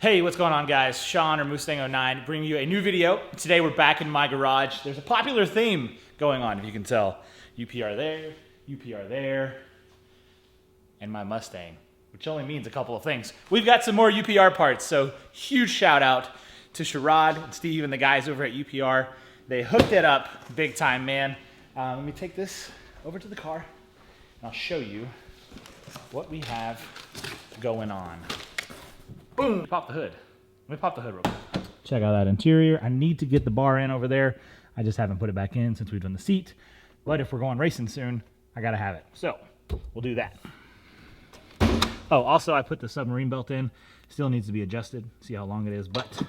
Hey, what's going on, guys? Sean or Moostang09 bringing you a new video. Today we're back in my garage. There's a popular theme going on, if you can tell. UPR there, and my Mustang, which only means a couple of things. We've got some more UPR parts, so huge shout out to Sherrod and Steve and the guys over at UPR. They hooked it up big time, man. Let me take this over to the car, and I'll show you what we have going on. Boom! Pop the hood. Let me pop the hood real quick. Check out that interior. I need to get the bar in over there. I just haven't put it back in since we've done the seat. But if we're going racing soon, I gotta have it. So, we'll do that. Oh, also I put the submarine belt in. Still needs to be adjusted. See how long it is, but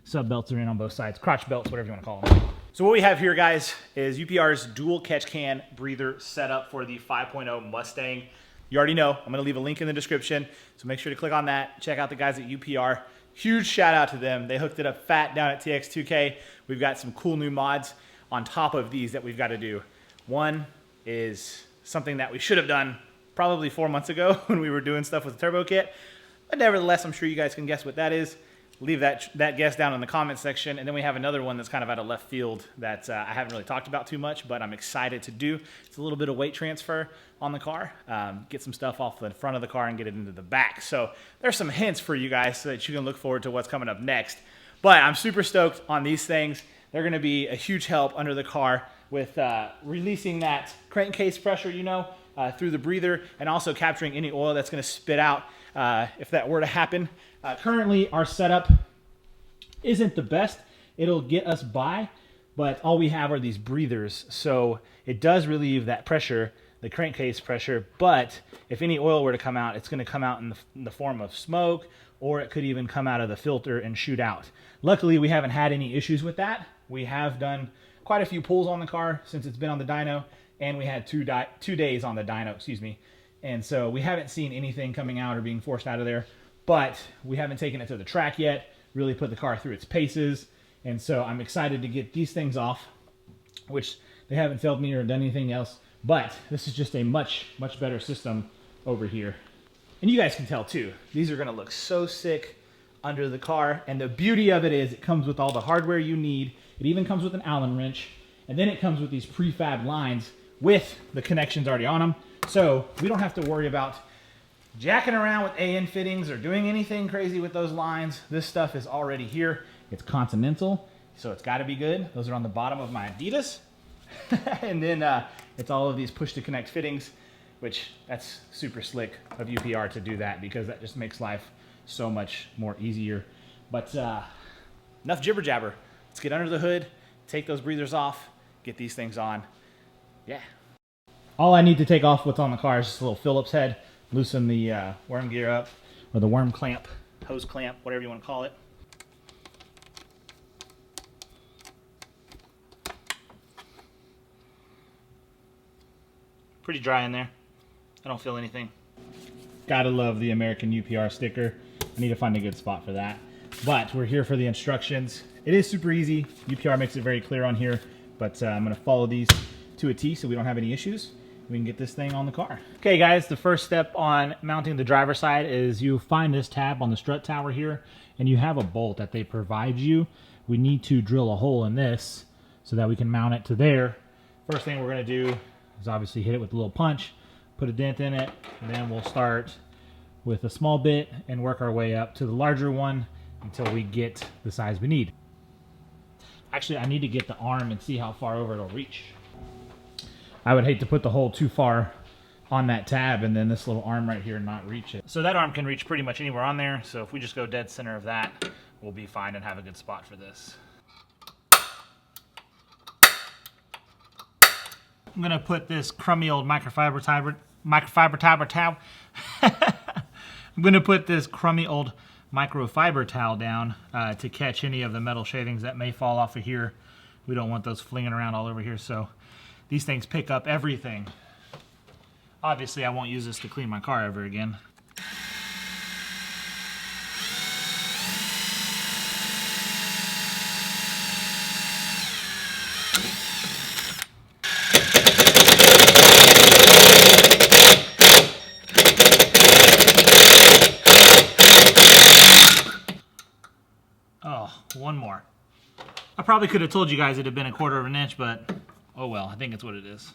sub belts are in on both sides. Crotch belts, whatever you want to call them. So what we have here, guys, is UPR's dual catch can breather setup for the 5.0 Mustang. You already know, I'm gonna leave a link in the description, so make sure to click on that. Check out the guys at UPR. Huge shout out to them. They hooked it up fat down at TX2K. We've got some cool new mods on top of these that we've got to do. One is something that we should have done probably 4 months ago when we were doing stuff with the turbo kit, but nevertheless, I'm sure you guys can guess what that is. Leave that guess down in the comment section. And then we have another one that's kind of out of left field that I haven't really talked about too much, but I'm excited to do. It's a little bit of weight transfer on the car. Get some stuff off the front of the car and get it into the back. So there's some hints for you guys so that you can look forward to what's coming up next. But I'm super stoked on these things. They're gonna be a huge help under the car with releasing that crankcase pressure, through the breather, and also capturing any oil that's gonna spit out if that were to happen. Currently, our setup isn't the best. It'll get us by, but all we have are these breathers. So it does relieve that pressure, the crankcase pressure, but if any oil were to come out, it's gonna come out in the form of smoke, or it could even come out of the filter and shoot out. Luckily, we haven't had any issues with that. We have done quite a few pulls on the car since it's been on the dyno, and we had 2 days on the dyno, excuse me. And so we haven't seen anything coming out or being forced out of there, but we haven't taken it to the track yet, really put the car through its paces. And so I'm excited to get these things off, which they haven't failed me or done anything else, but this is just a much, much better system over here. And you guys can tell too, these are gonna look so sick under the car. And the beauty of it is it comes with all the hardware you need. It even comes with an Allen wrench, and then it comes with these prefab lines with the connections already on them. So we don't have to worry about jacking around with AN fittings or doing anything crazy with those lines. This stuff is already here. It's Continental, so it's gotta be good. Those are on the bottom of my Adidas. And then it's all of these push to connect fittings, which that's super slick of UPR to do that, because that just makes life so much more easier. But enough jibber jabber. Let's get under the hood, take those breathers off, get these things on. Yeah. All I need to take off what's on the car is just a little Phillips head, loosen the worm gear up, or the worm clamp, hose clamp, whatever you want to call it. Pretty dry in there. I don't feel anything. Gotta love the American UPR sticker. I need to find a good spot for that. But we're here for the instructions. It is super easy. UPR makes it very clear on here, but I'm gonna follow these to a T so we don't have any issues. We can get this thing on the car. Okay guys, the first step on mounting the driver's side is you find this tab on the strut tower here, and you have a bolt that they provide you. We need to drill a hole in this so that we can mount it to there. First thing we're gonna do is obviously hit it with a little punch, put a dent in it, and then we'll start with a small bit and work our way up to the larger one until we get the size we need. Actually, I need to get the arm and see how far over it'll reach. I would hate to put the hole too far on that tab and then this little arm right here not reach it. So that arm can reach pretty much anywhere on there. So if we just go dead center of that, we'll be fine and have a good spot for this. I'm gonna put this crummy old microfiber towel. I'm gonna put this crummy old microfiber towel down to catch any of the metal shavings that may fall off of here. We don't want those flinging around all over here, so these things pick up everything. Obviously, I won't use this to clean my car ever again. probably could have told you guys it'd have been 1/4 of an inch, but oh well, I think it's what it is.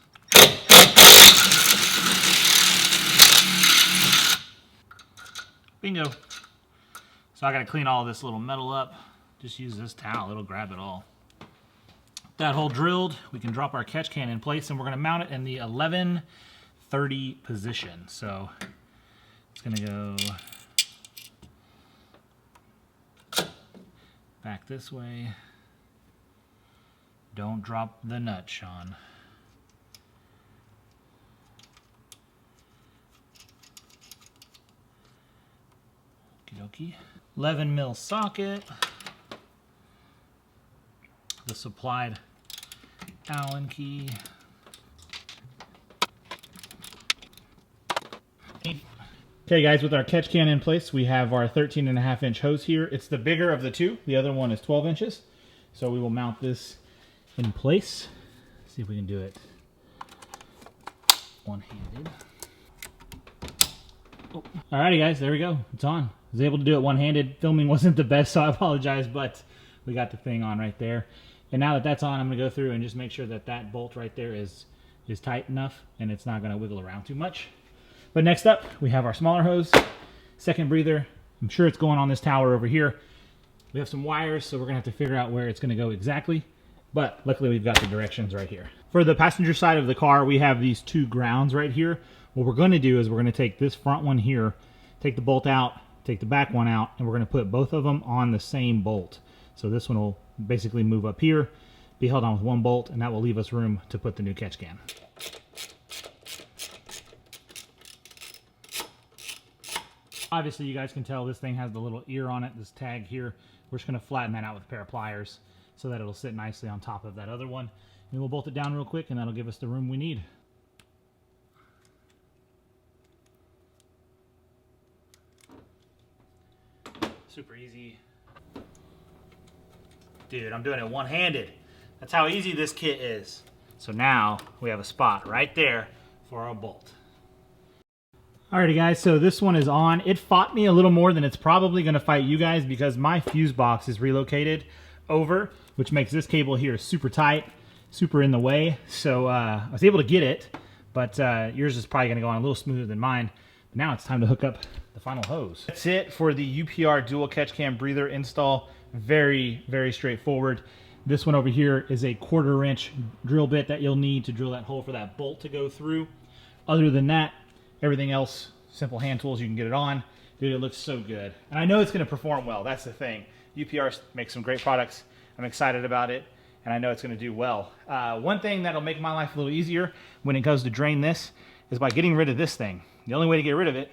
Bingo. So I gotta clean all this little metal up. Just use this towel, it'll grab it all. That hole drilled, we can drop our catch can in place, and we're gonna mount it in the 1130 position. So it's gonna go back this way. Don't drop the nut, Sean. Okie dokie. 11 mil socket. The supplied Allen key. Okay guys, with our catch can in place, we have our 13.5 inch hose here. It's the bigger of the two. The other one is 12 inches. So we will mount this in place. See if we can do it one-handed. Oh. Alrighty guys, there we go. It's on. I was able to do it one-handed. Filming wasn't the best, so I apologize, but we got the thing on right there. And now that that's on, I'm going to go through and just make sure that that bolt right there is tight enough and it's not going to wiggle around too much. But next up, we have our smaller hose, second breather. I'm sure it's going on this tower over here. We have some wires, so we're going to have to figure out where it's going to go exactly. But luckily, we've got the directions right here. For the passenger side of the car, we have these two grounds right here. What we're going to do is we're going to take this front one here, take the bolt out, take the back one out, and we're going to put both of them on the same bolt. So this one will basically move up here, be held on with one bolt, and that will leave us room to put the new catch can. Obviously, you guys can tell this thing has the little ear on it, this tag here. We're just going to flatten that out with a pair of pliers so that it'll sit nicely on top of that other one. And we'll bolt it down real quick, and that'll give us the room we need. Super easy. Dude, I'm doing it one-handed. That's how easy this kit is. So now we have a spot right there for our bolt. Alrighty guys, so this one is on. It fought me a little more than it's probably going to fight you guys because my fuse box is relocated over, which makes this cable here super tight, super in the way. So I was able to get it, but yours is probably going to go on a little smoother than mine. But now it's time to hook up the final hose. That's it for the UPR dual catch cam breather install. Very, very straightforward. This one over here is a 1/4 inch drill bit that you'll need to drill that hole for that bolt to go through. Other than that, everything else, simple hand tools, you can get it on. Dude, it looks so good. And I know it's going to perform well. That's the thing. UPR makes some great products. I'm excited about it, and I know it's going to do well. One thing that'll make my life a little easier when it goes to drain this is by getting rid of this thing. The only way to get rid of it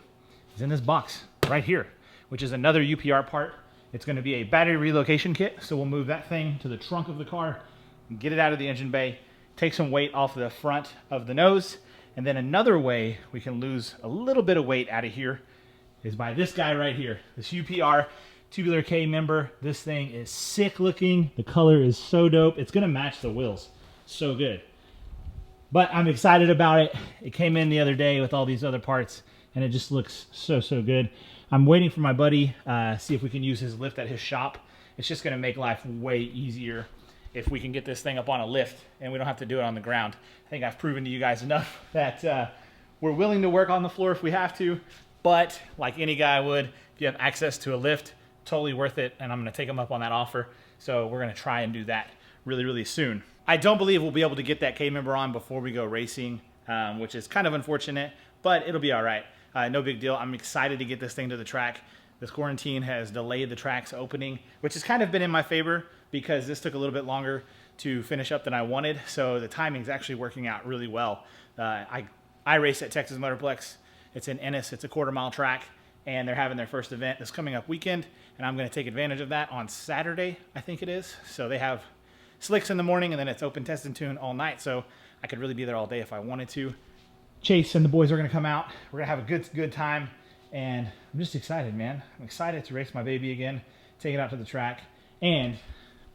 is in this box right here, which is another UPR part. It's going to be a battery relocation kit, so we'll move that thing to the trunk of the car, get it out of the engine bay, take some weight off the front of the nose, and then another way we can lose a little bit of weight out of here is by this guy right here, this UPR tubular K member. This thing is sick looking. The color is so dope. It's going to match the wheels. So good. But I'm excited about it. It came in the other day with all these other parts, and it just looks so, so good. I'm waiting for my buddy, see if we can use his lift at his shop. It's just going to make life way easier if we can get this thing up on a lift and we don't have to do it on the ground. I think I've proven to you guys enough that we're willing to work on the floor if we have to, but like any guy would, if you have access to a lift, totally worth it, and I'm going to take them up on that offer. So we're going to try and do that really, really soon. I don't believe we'll be able to get that K member on before we go racing, which is kind of unfortunate, but it'll be all right. No big deal. I'm excited to get this thing to the track. This quarantine has delayed the track's opening, which has kind of been in my favor because this took a little bit longer to finish up than I wanted. So the timing's actually working out really well. I race at Texas Motorplex. It's in Ennis. It's a 1/4 mile track, and they're having their first event this coming up weekend, and I'm going to take advantage of that on Saturday, I think it is. So they have slicks in the morning, and then it's open test and tune all night. So I could really be there all day if I wanted to. Chase and the boys are going to come out. We're going to have a good time, and I'm just excited, man. I'm excited to race my baby again, take it out to the track, and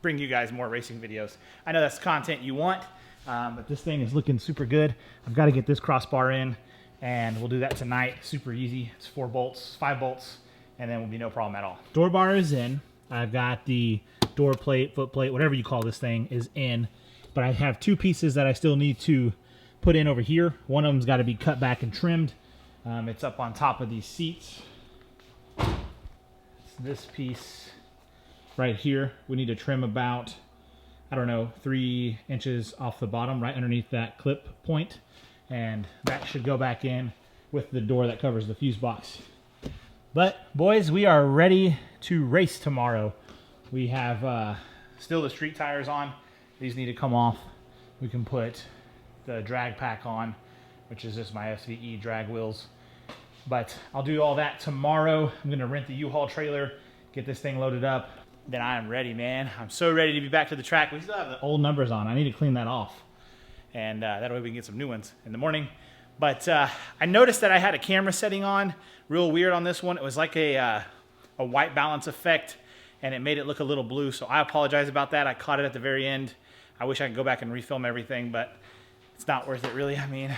bring you guys more racing videos. I know that's content you want, but this thing is looking super good. I've got to get this crossbar in, and we'll do that tonight. Super easy. It's 4 bolts, 5 bolts, and then we'll be no problem at all. Door bar is in. I've got the door plate, foot plate, whatever you call this thing is in. But I have two pieces that I still need to put in over here. One of them's got to be cut back and trimmed. It's up on top of these seats. It's this piece right here. We need to trim about, I don't know, 3 inches off the bottom, right underneath that clip point. And that should go back in with the door that covers the fuse box. But boys, we are ready to race tomorrow. We have still the street tires on. These need to come off. We can put the drag pack on, which is just my SVE drag wheels. But I'll do all that tomorrow. I'm gonna rent the U-Haul trailer, get this thing loaded up. Then I am ready, man. I'm so ready to be back to the track. We still have the old numbers on. I need to clean that off. And that way we can get some new ones in the morning. But I noticed that I had a camera setting on, real weird on this one. It was like a white balance effect, and it made it look a little blue. So I apologize about that. I caught it at the very end. I wish I could go back and refilm everything, but it's not worth it really. I mean,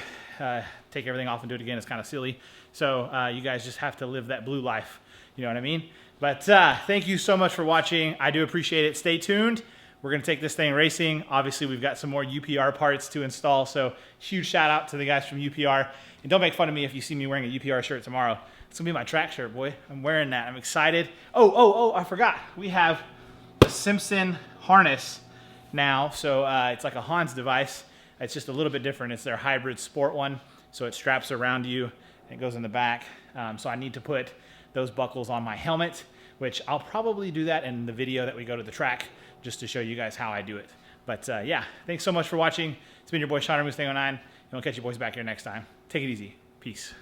take everything off and do it again is kind of silly. So you guys just have to live that blue life. You know what I mean? But thank you so much for watching. I do appreciate it. Stay tuned. We're going to take this thing racing. Obviously, we've got some more UPR parts to install. So huge shout out to the guys from UPR. And don't make fun of me if you see me wearing a UPR shirt tomorrow. It's going to be my track shirt, boy. I'm wearing that. I'm excited. Oh, I forgot. We have the Simpson harness now. So it's like a Hans device. It's just a little bit different. It's their hybrid sport one. So it straps around you and it goes in the back. So I need to put those buckles on my helmet, which I'll probably do that in the video that we go to the track just to show you guys how I do it. But yeah, thanks so much for watching. It's been your boy Sean or Moostang 09, and we'll catch you boys back here next time. Take it easy. Peace.